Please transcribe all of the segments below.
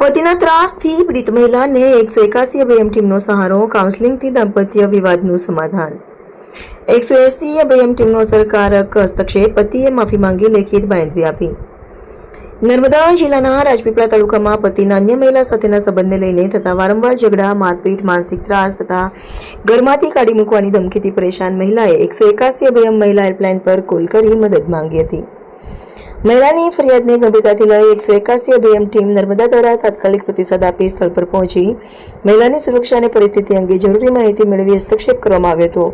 પતિના ત્રાસથી પીડિત મહિલાને 181 અભયમ ટીમનો સહારો, કાઉન્સેલિંગથી દાંપત્ય વિવાદનું સમાધાન। 180 અભયમ ટીમનો અસરકારક હસ્તક્ષેપ, પતિએ માફી માંગી લેખિત બાંયધરી આપી। નર્મદા જિલ્લાના રાજપીપળા તાલુકામાં પતિના અન્ય મહિલા સાથેના સંબંધને લઈને થતા વારંવાર ઝઘડા, મારપીટ, માનસિક ત્રાસ તથા ઘરમાંથી કાઢી મૂકવાની ધમકીથી પરેશાન મહિલાએ 181 અભયમ મહિલા હેલ્પલાઇન પર કોલ કરી મદદ માંગી હતી। મહિલાની ફરિયાદને ગંભીરતાથી લઈ 181 અભયમ ટીમ નર્મદા દ્વારા તાત્કાલિક પ્રતિસાદ આપી સ્થળ પર પહોંચી મહિલાની સુરક્ષા અને પરિસ્થિતિ અંગે જરૂરી માહિતી મેળવી હસ્તક્ષેપ કરવામાં આવ્યો હતો।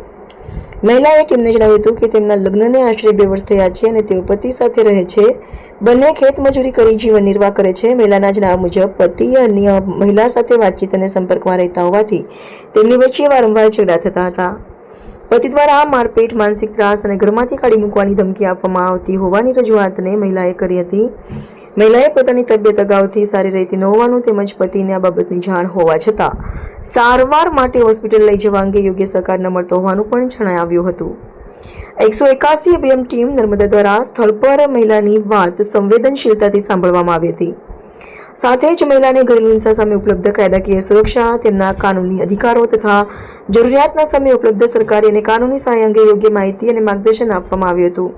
મહિલાએ ટીમને જણાવ્યું હતું કે તેમના લગ્નને આશરે 2 વર્ષ થયા છે અને તેઓ પતિ સાથે રહે છે। બંને ખેતમજૂરી કરી જીવન નિર્વાહ કરે છે। મહિલાના જણાવ્યા મુજબ પતિ અન્ય મહિલા સાથે વાતચીત અને સંપર્કમાં રહેતા હોવાથી તેમની વચ્ચે વારંવાર ઝઘડા થતા હતા। પતિ દ્વારા મારપીટ, માનસિક ત્રાસ અને ઘરમાંથી કાઢી મૂકવાની ધમકી આપવામાં આવતી હોવાની રજૂઆતને મહિલાએ કરી હતી। મહિલાએ પોતાની તબિયત અગાઉથી સારી રહેતી ન હોવાનું તેમજ પતિને આ બાબતની જાણ હોવા છતાં સારવાર માટે હોસ્પિટલ લઈ જવા અંગે યોગ્ય સહકાર ન મળતો હોવાનું પણ જણાવ્યું હતું। 181 અભયમ ટીમ નર્મદા દ્વારા સ્થળ પર મહિલાની વાત સંવેદનશીલતાથી સાંભળવામાં આવી હતી। સાથે જ મહિલાને ઘરેલુ હિંસા સામે ઉપલબ્ધ કાયદાકીય સુરક્ષા, તેમના કાનૂની અધિકારો તથા જરૂરિયાતના સમયે ઉપલબ્ધ સરકારી અને કાનૂની સહાય અંગે યોગ્ય માહિતી અને માર્ગદર્શન આપવામાં આવ્યું હતું।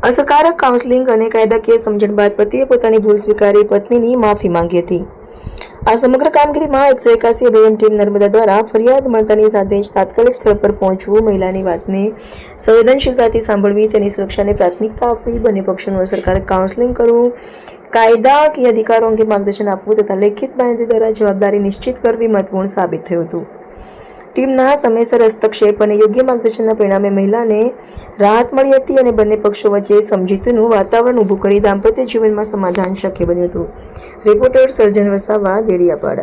અસરકારક કાઉન્સેલિંગ અને કાયદાકીય સમજણ બાદ પતિએ પોતાની ભૂલ સ્વીકારી પત્નીની માફી માંગી હતી। આ સમગ્ર કામગીરીમાં 181 અભયમ ટીમ નર્મદા દ્વારા ફરિયાદ મળતાની સાથે જ તાત્કાલિક સ્થળ પર પહોંચવું, મહિલાની વાતને સંવેદનશીલતાથી સાંભળવી, તેની સુરક્ષાને પ્રાથમિકતા આપવી, બંને પક્ષોનું અસરકારક કાઉન્સેલિંગ કરવું, કાયદાકીય અધિકારો અંગે માર્ગદર્શન આપવું તથા લેખિત બાંયધરી દ્વારા જવાબદારી નિશ્ચિત કરવી મહત્વપૂર્ણ સાબિત થયું હતું। ટીમના સમયસર હસ્તક્ષેપ અને યોગ્ય માર્ગદર્શનના પરિણામે મહિલાને રાહત મળી હતી અને બંને પક્ષો વચ્ચે સમજૂતીનું વાતાવરણ ઊભું કરી દાંપત્ય જીવનમાં સમાધાન શક્ય બન્યું હતું। રિપોર્ટર સર્જન વસાવા, દેડિયાપાડા।